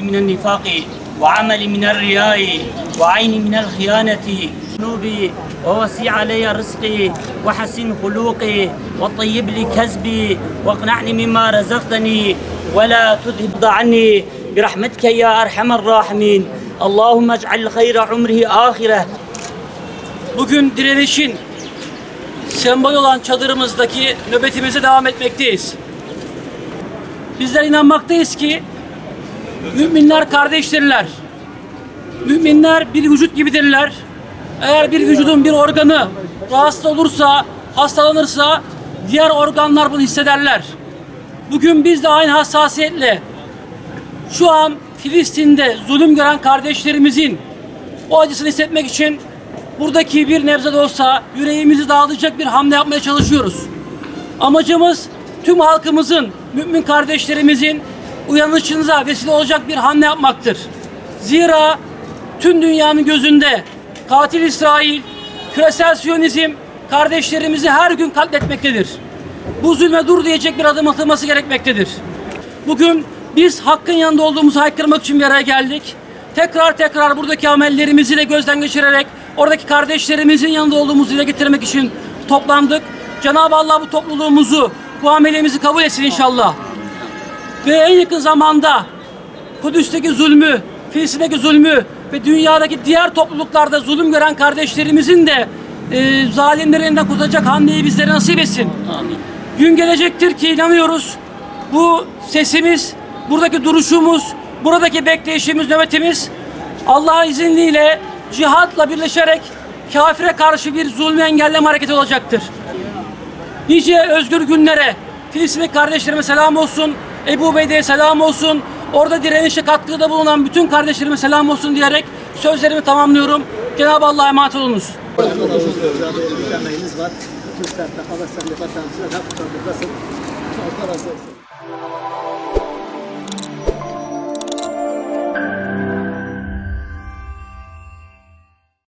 من النفاق وعمل من الرياء وعين من الخيانة ذنوبي ووسع علي رزقي وحسن خلوقي وطيب لي كسبي واقنعني مما رزقتني ولا تذهب عني برحمتك يا أرحم الراحمين. اللهم اجعل خير عمره آخره. Bugün direnişin sembol olan çadırımızdaki nöbetimize devam etmekteyiz. Bizler inanmaktayız ki müminler kardeştirler. Müminler bir vücut gibidirler. Eğer bir vücudun bir organı rahatsız olursa, hastalanırsa diğer organlar bunu hissederler. Bugün biz de aynı hassasiyetle şu an Filistin'de zulüm gören kardeşlerimizin o acısını hissetmek için buradaki bir nebze de olsa yüreğimizi dağılacak bir hamle yapmaya çalışıyoruz. Amacımız tüm halkımızın, mümin kardeşlerimizin uyanışınıza vesile olacak bir hamle yapmaktır. Zira tüm dünyanın gözünde katil İsrail, küresel Siyonizm kardeşlerimizi her gün katletmektedir. Bu zulme dur diyecek bir adım atılması gerekmektedir. Bugün biz hakkın yanında olduğumuzu haykırmak için bir araya geldik. Tekrar buradaki amellerimizi de gözden geçirerek oradaki kardeşlerimizin yanında olduğumuzu dile getirmek için toplandık. Cenab-ı Allah bu topluluğumuzu, bu amelimizi kabul etsin inşallah. Ve en yakın zamanda Kudüs'teki zulmü, Filistin'deki zulmü ve dünyadaki diğer topluluklarda zulüm gören kardeşlerimizin de zalimlerin elinden kurtaracak hamleyi bizlere nasip etsin. Amin. Gün gelecektir ki inanıyoruz. Bu sesimiz, buradaki duruşumuz, buradaki bekleyişimiz, nöbetimiz Allah'ın izniyle cihatla birleşerek kafire karşı bir zulmü engelleme hareketi olacaktır. Nice özgür günlere Filistin'deki kardeşlerime selam olsun, Ebu Beyde'ye selam olsun, orada direnişe katkıda bulunan bütün kardeşlerime selam olsun diyerek sözlerimi tamamlıyorum. Cenab-ı Allah'a emanet olunuz. Var.